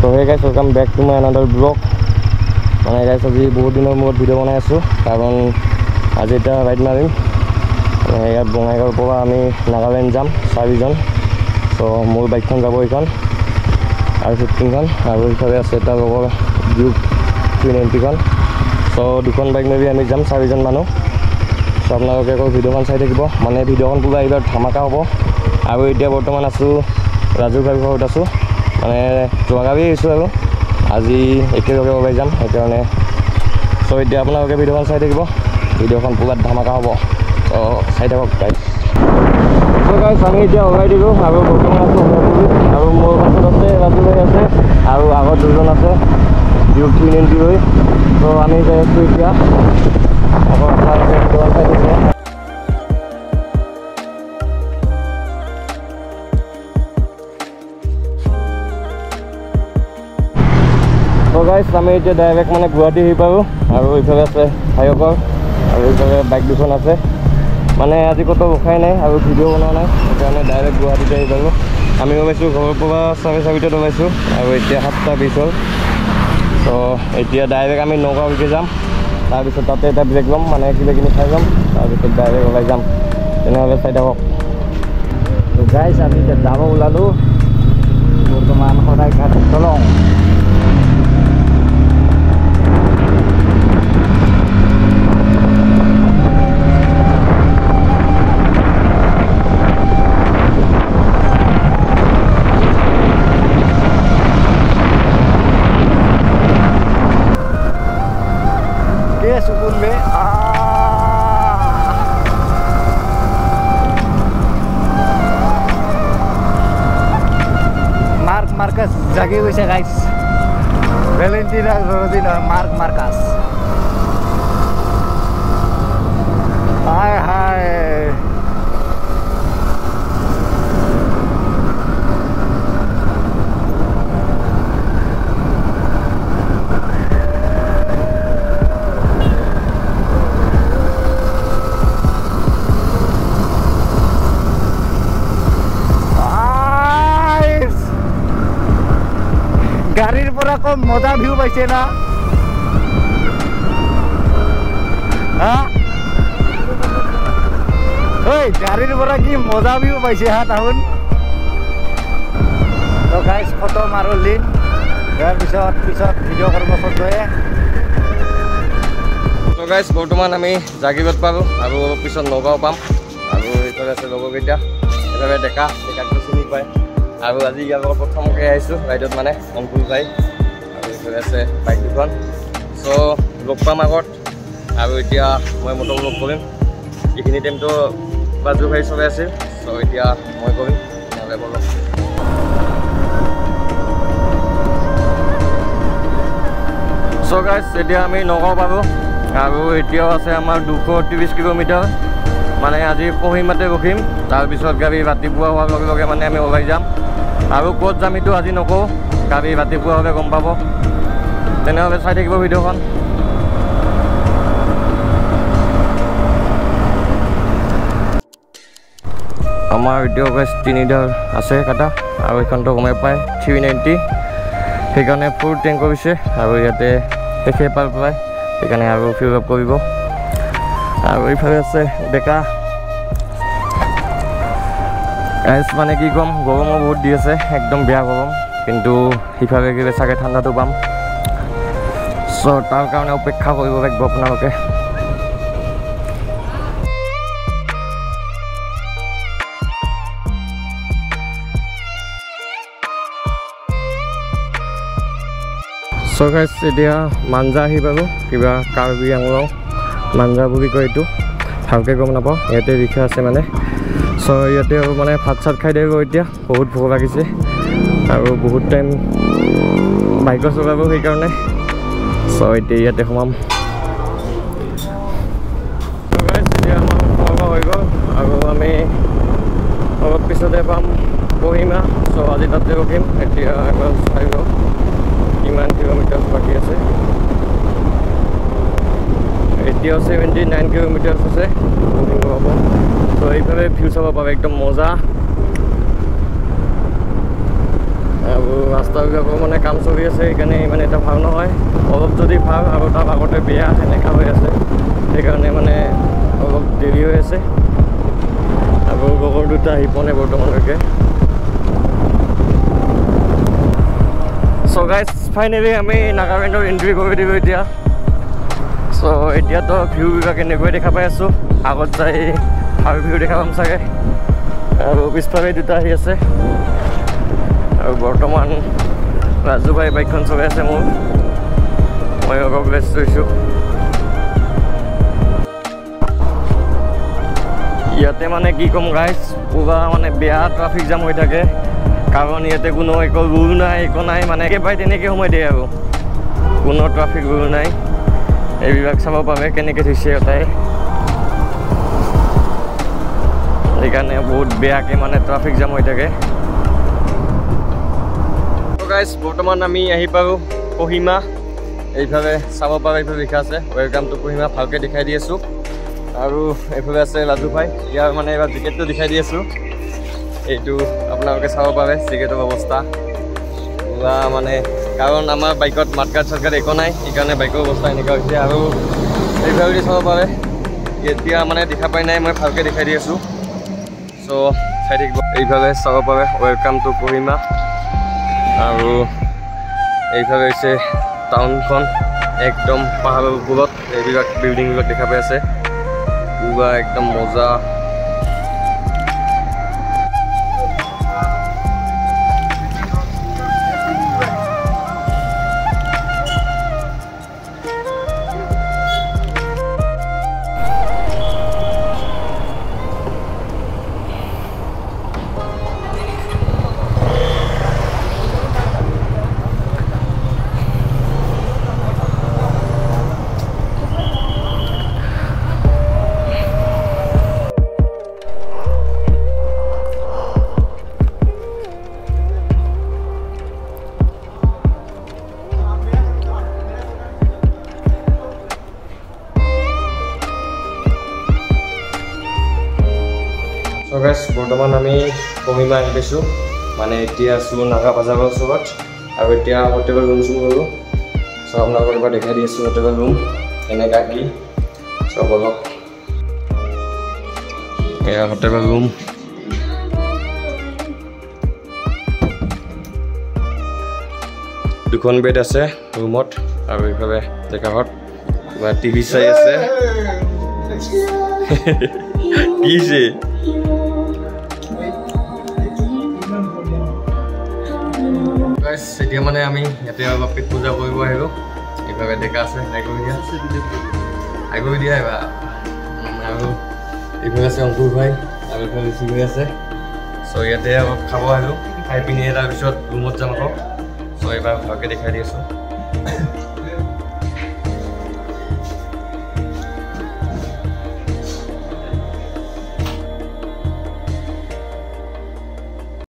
So hey guys, welcome back to my another vlog. মানে guys আজি বহুত দিনৰ মূৰত ভিডিঅ' বনাই আছো কাৰণ আজি এটা ৰাইড মাৰিম ইয়াত বঙাইগাঁৱৰ পৰা আমি নাগালেণ্ড যাম 4 জন সো মোৰ বাইকখন যাব এইখন আৰু 15 খন আৰু ইফালে আছে এটা লগৰ ডিউক 390 খন সো দুখন বাইক মেবি আমি যাম 4 জন মানুহ সো আপোনালোকে আকৌ ভিডিঅ'খন চাই থাকিব মানে ভিডিঅ'খন পুৰা এইবাৰ ধামাকা হ'ব আৰু এতিয়া বৰ্তমান আছো ৰাজু ভাইৰ ঘৰত আছো মানে যোৱাকালি আহিছো আৰু আজি একেলগে ওলাই যাম সেইকাৰণে সো এতিয়া আপোনালোকে ভিডিঅ'খন চাই থাকিব ভিডিঅ'খন পুৰা ধামাকা হ'ব সো চাই থাকক গাইজ সো গাইজ আমি এতিয়া ওলাই দিলোঁ আৰু বৰ্তমান আছো আৰু মোৰ পাছত আছে ৰাজু ভাই আছে আৰু আগত দুজন আছে ডিউক 390 লৈ সো আমি যাই আছো এতিয়া আকৌ আপোনালোকে ভিডিঅ'খন চাই থাকিব So guys, আমি এতিয়া ডাইৰেক্ট মানে গুৱাহাটী আহি পাৰো আৰু ইফালে আছে হাইকৰ আৰু ইফালে বাইক দুখন আছে মানে আজি কত ৰখাই নাই আৰু ভিডিঅ' বনোৱা নাই সেইকাৰণে ডাইৰেক্ট গুৱাহাটীতে আহি পাৰো আমি ওলাইছো ঘৰৰ পৰা 4:30 ওলাইছো আৰু এতিয়া 7:20 হ'ল তো এতিয়া ডাইৰেক্ট আমি নগাঁৱলৈকে যাম তাৰপিছত তাতে এটা ব্ৰেক ল'ম মানে কিবাকিনি খাই যাম তাৰপিছত ডাইৰেক্ট ওলাই যাম তেনেহ'লে চাই থাকক তো গাইজ আমি এতিয়া যাব ওলালো বৰ্তমান সদায় ঘাট চলং सुकून में मार्क मार्कस जागी हुई से गाइस वैलेंटिना रोडिना मार्क मार्कस हाय हाय গাড়ির পৰা কম মজা ভিউ পাইছে না হ্যাঁ ওই গাড়িৰ পৰা কি মজা ভিউ পাইছে হা তাহুন তো গাইস ফটো মাৰো লিন ইয়াৰ পিছত ভিডিঅ' কৰিব সদয়ে তো গাইস বৰ্তমান আমি জাগিৰত পালো আৰু পিছত নগাঁও পাম আৰু এইফালে আছে লগৰকেইটা এফালে ডেকাটো চিনি পায় আৰু আজি ইয়াৰ লগত প্ৰথমকৈ আহিছোঁ ৰাইডত মানে অংকুল ভাই আৰু এইফালে আছে বাইক দুখন চ' লগ পাম আগত আৰু এতিয়া মই মটৰ লগ কৰিম এইখিনি টাইমটো ৰাজু ভাই চলাই আছিল চ' এতিয়া মই কৰিম নহ'লে বলক চ' গাইজ এতিয়া আমি নগাঁও পালোঁ আৰু এতিয়াও আছে আমাৰ 230 কিলোমিটাৰ মানে আজি কহিমাতে ৰখিম তাৰপিছত গাড়ী ৰাতিপুৱা হোৱাৰ লগে লগে মানে আমি ওলাই যাম আৰু ক'ত যাম এইটো আজি নকওঁ গাড়ী ৰাতিপুৱা হ'লে গম পাব তেনেহ'লে চাই থাকিব ভিডিঅ'খন আমাৰ ভিডিঅ' গাইজ 3 আছে কাটা আৰু এইখনটো গমে পায় 390 সেইকাৰণে ফুল টেংক কৰিছে আৰু ইয়াতে শেষে পাল পায় সেইকাৰণে আৰু ফিল আপ কৰিব আৰু এইফালে আছে ডেকা গাইজ মানে কি ক'ম গৰমো বহুত দি আছে একদম বেয়া গৰম কিন্তু সিফালে গ'লে চাগে ঠাণ্ডাটো পাম চ' তাৰ কাৰণে অপেক্ষা কৰিব লাগিব আপোনালোকে চ' গাইজ এতিয়া মাঞ্জা আহি পালোঁ কিবা কাৰ্বি আংলং মাঞ্জা বুলি কয় এইটো ভালকৈ গম নাপাওঁ ইয়াতে লিখা আছে মানে চ' ইয়াতে আৰু মানে ভাত চাত খাই দিব এতিয়া বহুত ভোক লাগিছে আৰু বহুত টাইম বাইকত চলাব সেইকাৰণে চ' এতিয়া ইয়াতে সোমাম এতিয়া আমাৰ খোৱা হৈ গ'ল আৰু আমি অলপ পিছতে পাম কহিমা চ' আজি তাতে ৰখিম এতিয়া এবাৰ চাই লওঁ কিমান কিলোমিটাৰ বাকী আছে এতিয়াও 79 কিলোমিটাৰ আছে হ'ব চ' এইফালে ভিউ চাব পাব একদম মজা আৰু ৰাস্তা বিভাগৰ মানে কাম চলি আছে, সেইকাৰণে ইমান এটা ভাল নহয়। অলপ যদি ভাল আৰু তাৰ আগতে বেয়া সেনেকুৱা হৈ আছে, সেইকাৰণে মানে অলপ দেৰি হৈ আছে। আৰু লগৰ দুটা আহি পোৱা নাই বৰ্তমানলৈকে। চ' গাইজ ফাইনেলি আমি নাগালেণ্ডৰ এণ্ট্ৰি কৰি দিলোঁ এতিয়া। চ' এতিয়াতো ভিউবিলাক এনেকৈ দেখা পাই আছোঁ, আগত যাই ভাল ভিউ দেখা পাম চাগে। আৰু পিছফালে দুটা আহি আছে, আৰু বৰ্তমান ৰাজু ভাই বাইকখন চলাই আছে মোৰ, মই অলপ ৰেষ্ট লৈছোঁ। ইয়াতে মানে কি ক'ম গাইজ, পুৰা মানে বেয়া ট্ৰাফিক জাম হৈ থাকে, কাৰণ ইয়াতে কোনো একো ৰুল নাই, একো নাই, মানে একেবাৰে তেনেকৈ সোমাই দিয়ে আৰু কোনো ট্ৰাফিক ৰুল নাই। এইবিলাক চাব পাৰে কেনেকৈ থৈছে তাই, সেইকাৰণে বহুত বেয়াকৈ মানে ট্ৰাফিক জাম হৈ থাকে। গাইজ বৰ্তমান আমি আহি পাৰোঁ কহিমা। এইফালে চাব পাৰে, এইফালে লিখা আছে ৱেলকাম টু কহিমা, ভালকৈ দেখাই দি আছোঁ। আৰু এইফালে আছে লাজু ভাই, ইয়াৰ মানে এইবাৰ জেকেটটো দেখাই দি আছোঁ। এইটো আপোনালোকে চাব পাৰে জেকেটৰ অৱস্থা পুৰা মানে, কাৰণ আমাৰ বাইকত মাতকাট চাতকাট একো নাই, সেইকাৰণে বাইকৰ অৱস্থা এনেকুৱা হৈছে। আৰু এইফালে চাব পাৰে, এতিয়া মানে দেখা পাই নাই, মই ভালকৈ দেখাই দি আছোঁ। চ' চাই থাকিব, এইফালে চাব পাৰে ৱেলকাম টু কহিমা। আৰু এইফালে হৈছে টাউনখন, একদম পাহাৰৰ ওপৰত এইবিলাক বিল্ডিংবিলাক দেখা পাই আছে, পুৰা একদম মজা। চ' গাইজ বৰ্তমান আমি কহিমা আহি পাইছোঁ, মানে এতিয়া আছোঁ নাগা বাজাৰৰ ওচৰত। আৰু এতিয়া হোটেলৰ ৰুম চুম গ'লোঁ। চ' আপোনালোকৰ এবাৰ দেখাই দি আছোঁ হোটেলৰ ৰুম এনেকুৱা কি। চ' বলক, এয়া হোটেলৰ ৰুম। দুখন বেড আছে ৰুমত, আৰু এইফালে জেগাত কিবা টিভি চাই আছে। কিছে এতিয়া মানে আমি ইয়াতে অলপ পেট পূজা কৰিব আহিলোঁ। এইভাবে ডেকা আছে, হাই কৰি দিয়া এবাৰ। আৰু এইফালে আছে অংকুৰ ভাই, আৰু এইফালে চিগৈ আছে। চ' ইয়াতে অলপ খাব আহিলোঁ, খাই পিনি তাৰপিছত ৰুমত যাম আকৌ। চ' এইবাৰ ভালকৈ দেখাই দি আছোঁ।